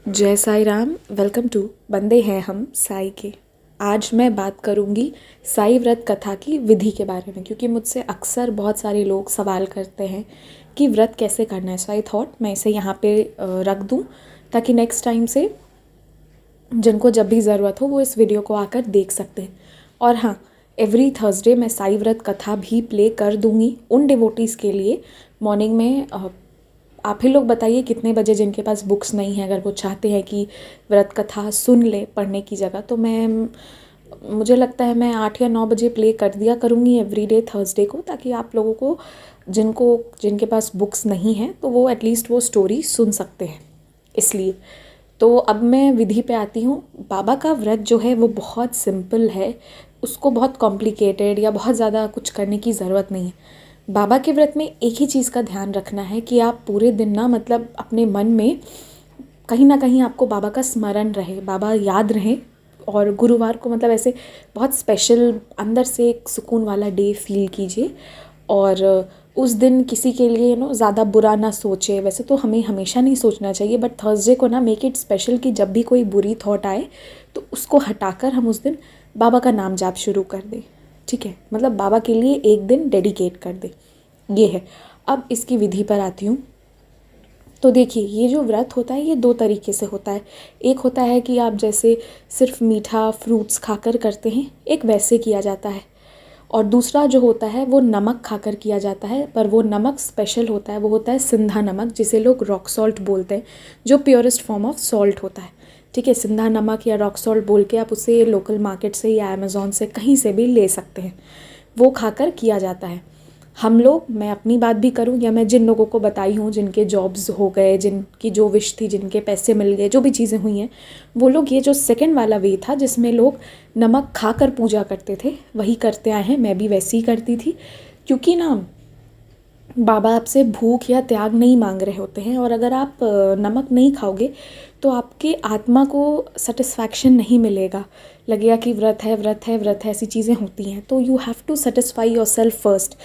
जय Sai Ram. Welcome to बंदे हैं हम साई के। आज मैं बात करूंगी साई व्रत कथा की विधि के बारे में, क्योंकि मुझसे अक्सर बहुत सारे लोग सवाल करते हैं कि व्रत कैसे करना है। सो आई थॉट मैं इसे यहाँ पे रख दूँ ताकि नेक्स्ट टाइम से जिनको जब भी ज़रूरत हो वो इस वीडियो को आकर देख सकते हैं। और हाँ, एवरी थर्सडे मैं साई व्रत कथा भी प्ले कर दूँगी उन डिवोटीज़ के लिए मॉर्निंग में। आप ही लोग बताइए कितने बजे, जिनके पास बुक्स नहीं है, अगर वो चाहते हैं कि व्रत कथा सुन ले पढ़ने की जगह, तो मुझे लगता है मैं 8 या 9 बजे प्ले कर दिया करूँगी एवरीडे थर्सडे को, ताकि आप लोगों को जिनके पास बुक्स नहीं हैं तो वो एटलीस्ट वो स्टोरी सुन सकते हैं। इसलिए तो अब मैं विधि पे आती हूँ। बाबा का व्रत जो है वो बहुत सिंपल है, उसको बहुत कॉम्प्लिकेटेड या बहुत ज़्यादा कुछ करने की ज़रूरत नहीं है। बाबा के व्रत में एक ही चीज़ का ध्यान रखना है कि आप पूरे दिन ना, मतलब अपने मन में कहीं ना कहीं आपको बाबा का स्मरण रहे, बाबा याद रहे। और गुरुवार को मतलब ऐसे बहुत स्पेशल अंदर से एक सुकून वाला डे फील कीजिए। और उस दिन किसी के लिए ज़्यादा बुरा ना सोचे। वैसे तो हमें हमेशा नहीं सोचना चाहिए, बट थर्सडे को ना मेक इट स्पेशल कि जब भी कोई बुरी थॉट आए तो उसको हटाकर हम उस दिन बाबा का नाम जाप शुरू कर दें। ठीक है, मतलब बाबा के लिए एक दिन डेडिकेट कर दे, ये है। अब इसकी विधि पर आती हूँ। तो देखिए, ये जो व्रत होता है ये 2 तरीके से होता है। एक होता है कि आप जैसे सिर्फ मीठा फ्रूट्स खाकर करते हैं, एक वैसे किया जाता है। और दूसरा जो होता है वो नमक खाकर किया जाता है, पर वो नमक स्पेशल होता है। वो होता है सिंधा नमक, जिसे लोग रॉक सॉल्ट बोलते हैं, जो प्योरेस्ट फॉर्म ऑफ सॉल्ट होता है। ठीक है, सिंधा नमक या रॉक सॉल्ट बोल के आप उसे लोकल मार्केट से या अमेज़ॉन से कहीं से भी ले सकते हैं। वो खाकर किया जाता है। हम लोग, मैं अपनी बात भी करूं या मैं जिन लोगों को बताई हूँ जिनके जॉब्स हो गए, जिनकी जो विश थी, जिनके पैसे मिल गए, जो भी चीज़ें हुई हैं, वो लोग ये जो सेकंड वाला वे था जिसमें लोग नमक खाकर पूजा करते थे, वही करते आए हैं। मैं भी वैसे ही करती थी, क्योंकि ना बाबा आपसे भूख या त्याग नहीं मांग रहे होते हैं। और अगर आप नमक नहीं खाओगे तो आपके आत्मा को सेटिस्फैक्शन नहीं मिलेगा, लगेगा कि व्रत है व्रत है व्रत है, ऐसी चीज़ें होती हैं। तो you have to satisfy your self first.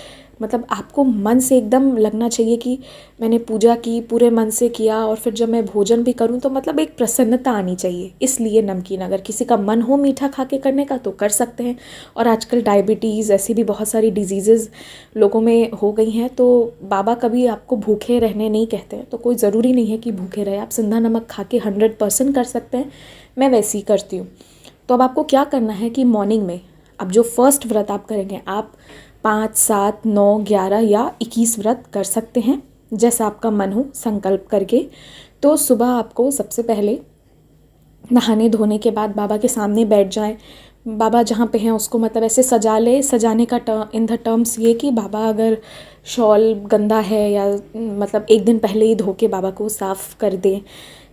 मतलब आपको मन से एकदम लगना चाहिए कि मैंने पूजा की, पूरे मन से किया, और फिर जब मैं भोजन भी करूं तो मतलब एक प्रसन्नता आनी चाहिए। इसलिए नमकीन, अगर किसी का मन हो मीठा खा के करने का तो कर सकते हैं। और आजकल डायबिटीज़, ऐसी भी बहुत सारी डिजीज़ेज़ लोगों में हो गई हैं, तो बाबा कभी आपको भूखे रहने नहीं कहते हैं। तो कोई ज़रूरी नहीं है कि भूखे रहे, आप सिंधा नमक खा के 100% कर सकते हैं। मैं वैसे ही करती हूँ। तो अब आपको क्या करना है कि मॉर्निंग में, अब जो फर्स्ट व्रत आप करेंगे, आप 5, 7, 9, 11 या 21 व्रत कर सकते हैं, जैसा आपका मन हो संकल्प करके। तो सुबह आपको सबसे पहले नहाने धोने के बाद बाबा के सामने बैठ जाएं। बाबा जहाँ पे हैं उसको मतलब ऐसे सजा ले। सजाने का इन द टर्म्स ये कि बाबा अगर शॉल गंदा है या मतलब एक दिन पहले ही धो के बाबा को साफ़ कर दें,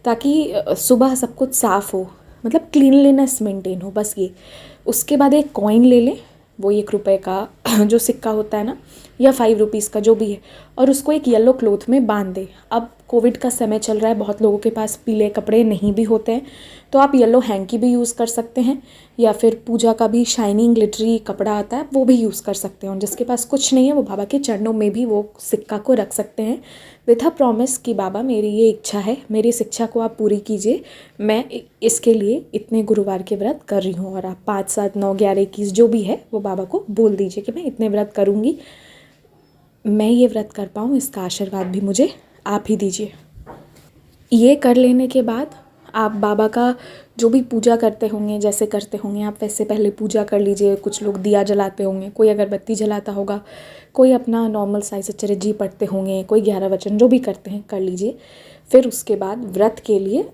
ताकि सुबह सब कुछ साफ़ हो, मतलब क्लीनलीनेस मेंटेन हो, बस ये। उसके बाद एक कॉइन ले लें, वो 1 रुपए का जो सिक्का होता है ना, या 5 रुपीज़ का जो भी है, और उसको एक येलो क्लोथ में बांध दें। अब कोविड का समय चल रहा है, बहुत लोगों के पास पीले कपड़े नहीं भी होते हैं, तो आप येलो हैंकी भी यूज़ कर सकते हैं, या फिर पूजा का भी शाइनिंग ग्लिटरी कपड़ा आता है वो भी यूज़ कर सकते हैं। और जिसके पास कुछ नहीं है वो बाबा के चरणों में भी वो सिक्का को रख सकते हैं, विथ अ प्रॉमिस कि बाबा मेरी ये इच्छा है, मेरी इस इच्छा को आप पूरी कीजिए, मैं इसके लिए इतने गुरुवार के व्रत कर रही हूँ। और आप 5, 7, 9, 11, 21 जो भी है वो बाबा को बोल दीजिए कि मैं इतने व्रत करूँगी, मैं ये व्रत कर पाऊँ, इसका आशीर्वाद भी मुझे आप ही दीजिए। ये कर लेने के बाद आप बाबा का जो भी पूजा करते होंगे, जैसे करते होंगे आप वैसे पहले पूजा कर लीजिए। कुछ लोग दिया जलाते होंगे, कोई अगरबत्ती जलाता होगा, कोई अपना नॉर्मल साइज चरजी पढ़ते होंगे, कोई 11 वचन, जो भी करते हैं कर लीजिए। फिर उसके बाद व्रत के लिए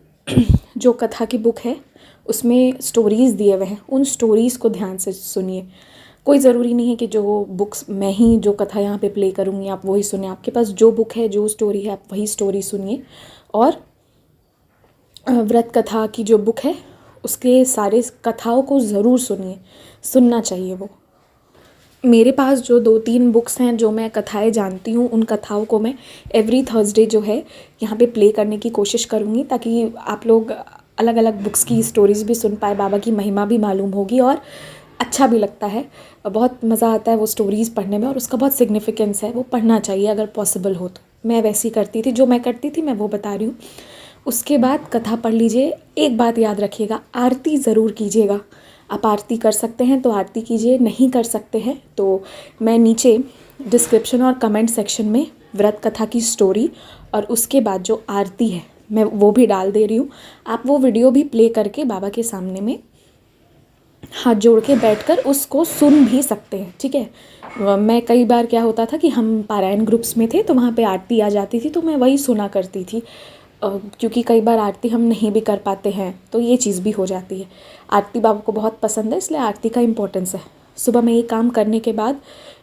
जो कथा की बुक है उसमें स्टोरीज़ दिए हुए हैं, उन स्टोरीज़ को ध्यान से सुनिए। कोई ज़रूरी नहीं है कि जो बुक्स मैं ही जो कथा यहाँ पे प्ले करूँगी आप वही सुने। आपके पास जो बुक है, जो स्टोरी है, आप वही स्टोरी सुनिए। और व्रत कथा की जो बुक है उसके सारे कथाओं को ज़रूर सुनिए, सुनना चाहिए वो। मेरे पास जो 2-3 बुक्स हैं जो मैं कथाएं जानती हूँ, उन कथाओं को मैं एवरी थर्सडे जो है यहाँ पे प्ले करने की कोशिश करूँगी, ताकि आप लोग अलग अलग बुक्स की स्टोरीज़ भी सुन पाए, बाबा की महिमा भी मालूम होगी और अच्छा भी लगता है। बहुत मज़ा आता है वो स्टोरीज़ पढ़ने में, और उसका बहुत सिग्निफिकेंस है, वो पढ़ना चाहिए अगर पॉसिबल हो तो। मैं वैसी करती थी, जो मैं करती थी मैं वो बता रही हूँ। उसके बाद कथा पढ़ लीजिए। एक बात याद रखिएगा, आरती ज़रूर कीजिएगा। आप आरती कर सकते हैं तो आरती कीजिए, नहीं कर सकते हैं तो मैं नीचे डिस्क्रिप्शन और कमेंट सेक्शन में व्रत कथा की स्टोरी और उसके बाद जो आरती है मैं वो भी डाल दे रही हूँ। आप वो वीडियो भी प्ले करके बाबा के सामने में हाथ जोड़ के बैठकर उसको सुन भी सकते हैं, ठीक है। मैं कई बार क्या होता था कि हम पारायण ग्रुप्स में थे तो वहाँ पे आरती आ जाती थी तो मैं वही सुना करती थी, क्योंकि कई बार आरती हम नहीं भी कर पाते हैं तो ये चीज़ भी हो जाती है। आरती बाबा को बहुत पसंद है, इसलिए आरती का इम्पोर्टेंस है। सुबह में ये काम करने के बाद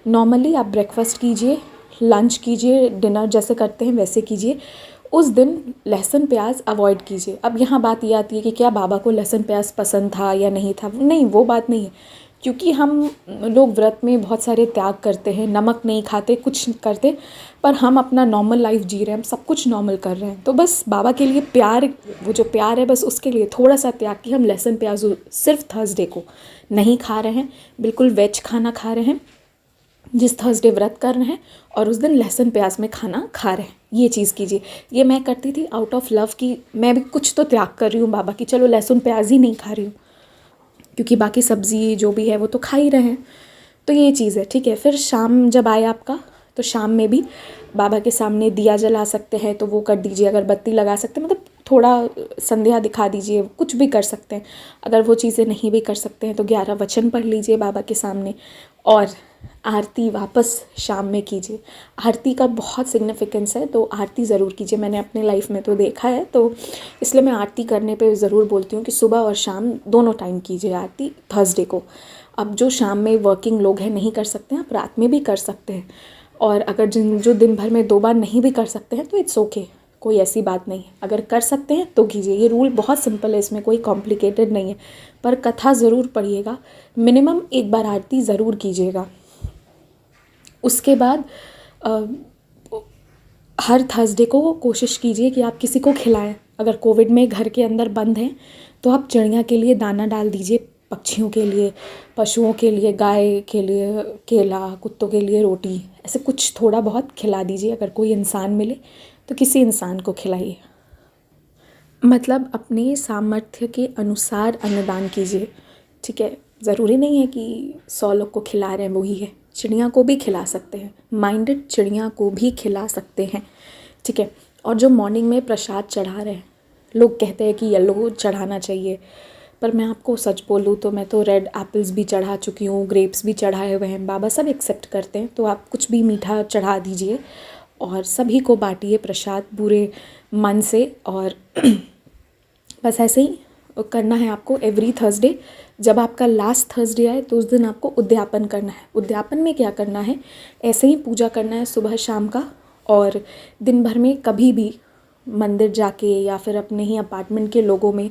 नॉर्मली आप ब्रेकफास्ट कीजिए, लंच कीजिए, डिनर जैसे करते हैं वैसे कीजिए। उस दिन लहसुन प्याज अवॉइड कीजिए। अब यहाँ बात ये आती है कि क्या बाबा को लहसुन प्याज पसंद था या नहीं था, नहीं वो बात नहीं है, क्योंकि हम लोग व्रत में बहुत सारे त्याग करते हैं, नमक नहीं खाते, कुछ करते, पर हम अपना नॉर्मल लाइफ जी रहे हैं, हम सब कुछ नॉर्मल कर रहे हैं। तो बस बाबा के लिए प्यार, वो जो प्यार है बस उसके लिए थोड़ा सा त्याग कि हम लहसुन प्याज सिर्फ थर्सडे को नहीं खा रहे हैं, बिल्कुल वेज खाना खा रहे हैं जिस थर्सडे व्रत कर रहे हैं, और उस दिन लहसुन प्याज में खाना खा रहे हैं। ये चीज़ कीजिए। ये मैं करती थी आउट ऑफ लव कि मैं भी कुछ तो त्याग कर रही हूँ बाबा की, चलो लहसुन प्याज ही नहीं खा रही हूँ, क्योंकि बाकी सब्ज़ी जो भी है वो तो खा ही रहे हैं। तो ये चीज़ है, ठीक है। फिर शाम जब आए आपका, तो शाम में भी बाबा के सामने दिया जला सकते हैं तो वो कर दीजिए, अगरबत्ती लगा सकते हैं, मतलब थोड़ा संध्या दिखा दीजिए, कुछ भी कर सकते हैं। अगर वो चीज़ें नहीं भी कर सकते हैं तो 11 वचन पढ़ लीजिए बाबा के सामने, और आरती वापस शाम में कीजिए। आरती का बहुत सिग्निफिकेंस है तो आरती ज़रूर कीजिए। मैंने अपने लाइफ में तो देखा है, तो इसलिए मैं आरती करने पे ज़रूर बोलती हूँ कि सुबह और शाम दोनों टाइम कीजिए आरती थर्सडे को। अब जो शाम में वर्किंग लोग हैं नहीं कर सकते हैं, आप रात में भी कर सकते हैं, और अगर जो दिन भर में 2 बार नहीं भी कर सकते हैं तो इट्स ओके, कोई ऐसी बात नहीं है। अगर कर सकते हैं तो कीजिए। ये रूल बहुत सिंपल है, इसमें कोई कॉम्प्लिकेटेड नहीं है, पर कथा ज़रूर पढ़िएगा, मिनिमम एक बार आरती ज़रूर कीजिएगा। उसके बाद हर थर्सडे को कोशिश कीजिए कि आप किसी को खिलाएं। अगर कोविड में घर के अंदर बंद हैं तो आप चिड़िया के लिए दाना डाल दीजिए, पक्षियों के लिए, पशुओं के लिए, गाय के लिए केला, कुत्तों के लिए रोटी, ऐसे कुछ थोड़ा बहुत खिला दीजिए। अगर कोई इंसान मिले तो किसी इंसान को खिलाइए। मतलब अपने सामर्थ्य के अनुसार अन्नदान कीजिए, ठीक है। ज़रूरी नहीं है कि 100 लोग को खिला रहे हैं वही है, चिड़िया को भी खिला सकते हैं, माइंडेड चिड़िया को भी खिला सकते हैं, ठीक है। और जो मॉर्निंग में प्रसाद चढ़ा रहे हैं, लोग कहते हैं कि येलो चढ़ाना चाहिए, पर मैं आपको सच बोलूँ तो मैं तो रेड एप्पल्स भी चढ़ा चुकी हूँ, ग्रेप्स भी चढ़ाए हुए हैं, बाबा सब एक्सेप्ट करते हैं। तो आप कुछ भी मीठा चढ़ा दीजिए और सभी को बांटिए प्रसाद पूरे मन से। और बस ऐसे ही करना है आपको एवरी थर्सडे। जब आपका लास्ट थर्सडे आए तो उस दिन आपको उद्यापन करना है। उद्यापन में क्या करना है, ऐसे ही पूजा करना है सुबह शाम का, और दिन भर में कभी भी मंदिर जाके या फिर अपने ही अपार्टमेंट के लोगों में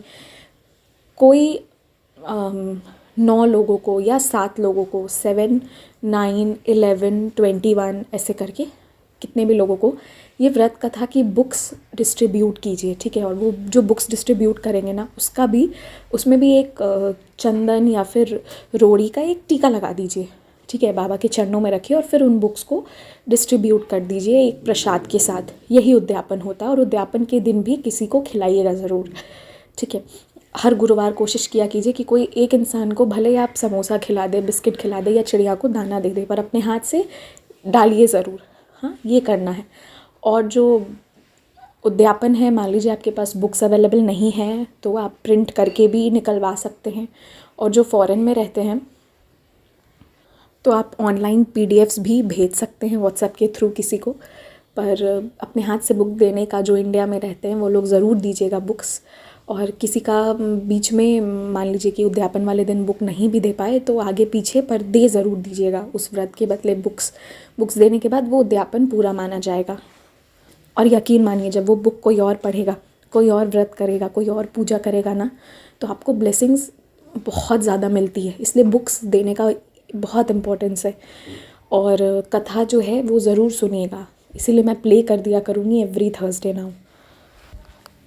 कोई 9 लोगों को या 7 लोगों को, 7, 9, 11, 21 ऐसे करके कितने भी लोगों को ये व्रत कथा की बुक्स डिस्ट्रीब्यूट कीजिए, ठीक है। और वो जो बुक्स डिस्ट्रीब्यूट करेंगे ना, उसका भी, उसमें भी एक चंदन या फिर रोड़ी का एक टीका लगा दीजिए, ठीक है। बाबा के चरणों में रखिए और फिर उन बुक्स को डिस्ट्रीब्यूट कर दीजिए एक प्रसाद के साथ। यही उद्यापन होता है, और उद्यापन के दिन भी किसी को खिलाइएगा ज़रूर, ठीक है। हर गुरुवार कोशिश किया कीजिए कि कोई एक इंसान को, भले आप समोसा खिला दे, बिस्किट खिला दे या चिड़िया को दाना दे दे, पर अपने हाथ से डालिए ज़रूर। हाँ, ये करना है। और जो उद्यापन है, मान लीजिए आपके पास बुक्स अवेलेबल नहीं है तो आप प्रिंट करके भी निकलवा सकते हैं। और जो फ़ॉरेन में रहते हैं तो आप ऑनलाइन PDFs भी भेज सकते हैं व्हाट्सएप के थ्रू किसी को। पर अपने हाथ से बुक देने का, जो इंडिया में रहते हैं वो लोग ज़रूर दीजिएगा बुक्स। और किसी का बीच में मान लीजिए कि उद्यापन वाले दिन बुक नहीं भी दे पाए तो आगे पीछे पर दे ज़रूर दीजिएगा उस व्रत के बदले बुक्स देने के बाद वो उद्यापन पूरा माना जाएगा। और यकीन मानिए, जब वो बुक कोई और पढ़ेगा, कोई और व्रत करेगा, कोई और पूजा करेगा ना, तो आपको ब्लेसिंग्स बहुत ज़्यादा मिलती है। इसलिए बुक्स देने का बहुत इम्पोर्टेंस है। और कथा जो है वो ज़रूर सुनिएगा, इसीलिए मैं प्ले कर दिया करूँगी एवरी थर्सडे नाउ।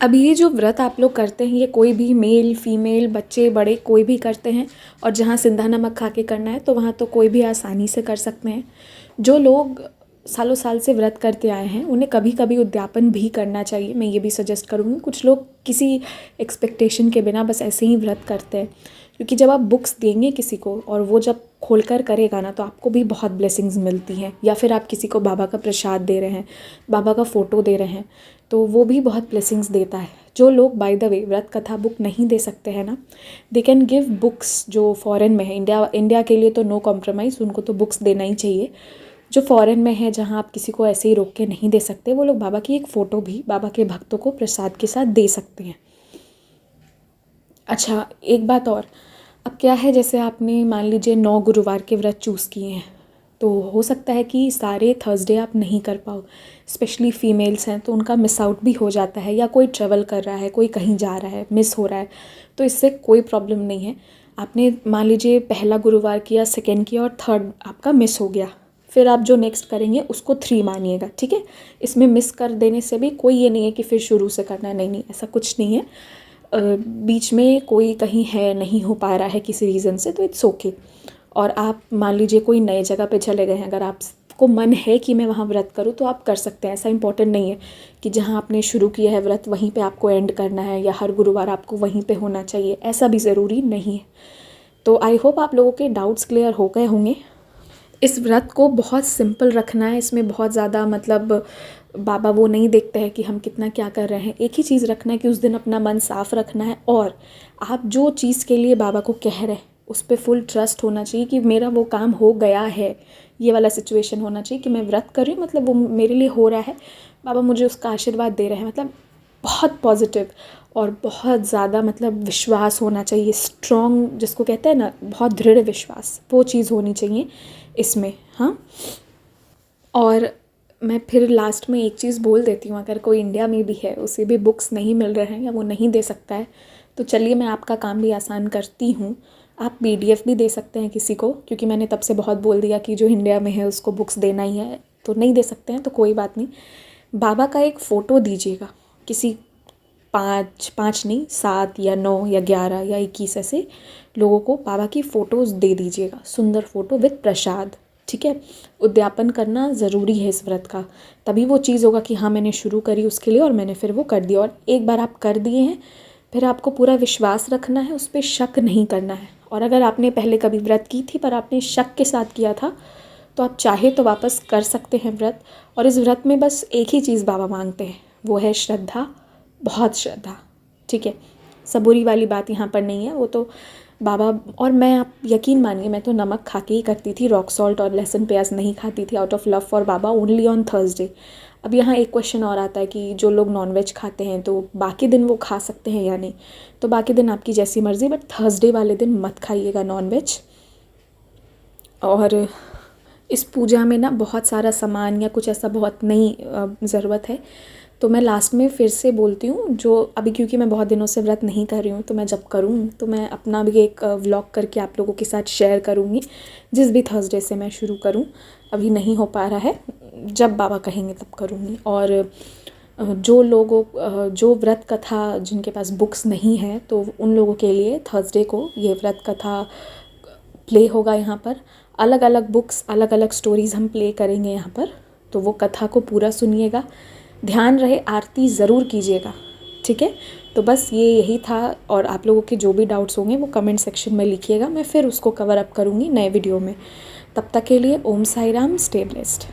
अब ये जो व्रत आप लोग करते हैं, ये कोई भी मेल फीमेल, बच्चे बड़े, कोई भी करते हैं। और जहाँ सिंधा नमक खा के करना है तो वहाँ तो कोई भी आसानी से कर सकते हैं। जो लोग सालों साल से व्रत करते आए हैं उन्हें कभी कभी उद्यापन भी करना चाहिए। मैं ये भी सजेस्ट करूँगी। कुछ लोग किसी एक्सपेक्टेशन के बिना बस ऐसे ही व्रत करते हैं, क्योंकि जब आप बुक्स देंगे किसी को और वो जब खोलकर करेगा ना, तो आपको भी बहुत ब्लेसिंग्स मिलती हैं। या फिर आप किसी को बाबा का प्रसाद दे रहे हैं, बाबा का फ़ोटो दे रहे हैं, तो वो भी बहुत ब्लेसिंग्स देता है। जो लोग बाय द वे व्रत कथा बुक नहीं दे सकते हैं ना, दे कैन गिव बुक्स जो फॉरेन में है। इंडिया के लिए तो नो कॉम्प्रोमाइज़, उनको तो बुक्स देना ही चाहिए। जो फॉरेन में है, जहाँ आप किसी को ऐसे ही रोक के नहीं दे सकते, वो लोग बाबा की एक फ़ोटो भी बाबा के भक्तों को प्रसाद के साथ दे सकते हैं। अच्छा, एक बात और, अब क्या है, जैसे आपने मान लीजिए 9 गुरुवार के व्रत चूज़ किए हैं, तो हो सकता है कि सारे थर्सडे आप नहीं कर पाओ। स्पेशली फीमेल्स हैं तो उनका मिस आउट भी हो जाता है, या कोई ट्रैवल कर रहा है, कोई कहीं जा रहा है, मिस हो रहा है, तो इससे कोई प्रॉब्लम नहीं है। आपने मान लीजिए पहला गुरुवार किया, सेकेंड किया और थर्ड आपका मिस हो गया, फिर आप जो नेक्स्ट करेंगे उसको 3 मानिएगा, ठीक है। इसमें मिस कर देने से भी कोई ये नहीं है कि फिर शुरू से करना है, नहीं नहीं, ऐसा कुछ नहीं है। बीच में कोई कहीं है, नहीं हो पा रहा है किसी रीज़न से, तो इट्स ओके। और आप मान लीजिए कोई नए जगह पे चले गए हैं, अगर आपको मन है कि मैं वहाँ व्रत करूँ तो आप कर सकते हैं। ऐसा इंपॉर्टेंट नहीं है कि जहाँ आपने शुरू किया है व्रत वहीं पे आपको एंड करना है, या हर गुरुवार आपको वहीं पे होना चाहिए, ऐसा भी ज़रूरी नहीं है। तो आई होप आप लोगों के डाउट्स क्लियर हो गए होंगे। इस व्रत को बहुत सिंपल रखना है, इसमें बहुत ज़्यादा मतलब बाबा वो नहीं देखते हैं कि हम कितना क्या कर रहे हैं। एक ही चीज़ रखना है कि उस दिन अपना मन साफ़ रखना है, और आप जो चीज़ के लिए बाबा को कह रहे हैं उस पर फुल ट्रस्ट होना चाहिए कि मेरा वो काम हो गया है। ये वाला सिचुएशन होना चाहिए कि मैं व्रत कर रही हूँ, मतलब वो मेरे लिए हो रहा है, बाबा मुझे उसका आशीर्वाद दे रहे हैं। मतलब बहुत पॉजिटिव और बहुत ज़्यादा मतलब विश्वास होना चाहिए, स्ट्रॉन्ग जिसको कहते हैं ना, बहुत दृढ़ विश्वास, वो चीज़ होनी चाहिए इसमें। हाँ, और मैं फिर लास्ट में एक चीज़ बोल देती हूँ, अगर कोई इंडिया में भी है, उसे भी बुक्स नहीं मिल रहे हैं या वो नहीं दे सकता है, तो चलिए मैं आपका काम भी आसान करती हूँ। आप PDF भी दे सकते हैं किसी को, क्योंकि मैंने तब से बहुत बोल दिया कि जो इंडिया में है उसको बुक्स देना ही है, तो नहीं दे सकते हैं तो कोई बात नहीं। बाबा का एक फ़ोटो दीजिएगा, किसी 5 नहीं, 7 या 9 या 11 या 21 ऐसे लोगों को बाबा की फ़ोटोज़ दे दीजिएगा, सुंदर फ़ोटो विद प्रसाद, ठीक है। उद्यापन करना ज़रूरी है इस व्रत का, तभी वो चीज़ होगा कि हाँ मैंने शुरू करी उसके लिए और मैंने फिर वो कर दिया। और एक बार आप कर दिए हैं, फिर आपको पूरा विश्वास रखना है, उस पर शक नहीं करना है। और अगर आपने पहले कभी व्रत की थी पर आपने शक के साथ किया था, तो आप चाहे तो वापस कर सकते हैं व्रत। और इस व्रत में बस एक ही चीज़ बाबा मांगते हैं, वो है श्रद्धा, बहुत श्रद्धा, ठीक है। सबूरी वाली बात यहाँ पर नहीं है, वो तो बाबा। और मैं, आप यकीन मानिए, मैं तो नमक खा के ही करती थी, रॉक सॉल्ट और लहसुन प्याज नहीं खाती थी, out of love for Baba, only on Thursday. अब यहाँ एक क्वेश्चन और आता है कि जो लोग नॉनवेज खाते हैं तो बाकी दिन वो खा सकते हैं या नहीं। तो बाकी दिन आपकी जैसी मर्ज़ी, बट थर्सडे वाले दिन मत खाइएगा नॉनवेज। और इस पूजा में ना बहुत सारा सामान या कुछ ऐसा बहुत नहीं ज़रूरत है। तो मैं लास्ट में फिर से बोलती हूँ, जो अभी क्योंकि मैं बहुत दिनों से व्रत नहीं कर रही हूँ, तो मैं जब करूँ तो मैं अपना भी एक व्लॉग करके आप लोगों के साथ शेयर करूँगी, जिस भी थर्सडे से मैं शुरू करूँ। अभी नहीं हो पा रहा है, जब बाबा कहेंगे तब करूँगी। और जो व्रत कथा जिनके पास बुक्स नहीं है, तो उन लोगों के लिए थर्सडे को ये व्रत कथा प्ले होगा यहाँ पर। अलग अलग बुक्स, अलग अलग स्टोरीज़ हम प्ले करेंगे यहाँ पर, तो वो कथा को पूरा सुनिएगा। ध्यान रहे आरती ज़रूर कीजिएगा, ठीक है। तो बस यही था, और आप लोगों के जो भी डाउट्स होंगे वो कमेंट सेक्शन में लिखिएगा, मैं फिर उसको कवर अप करूँगी नए वीडियो में। तब तक के लिए ओम साई राम, स्टे ब्लेस्ड।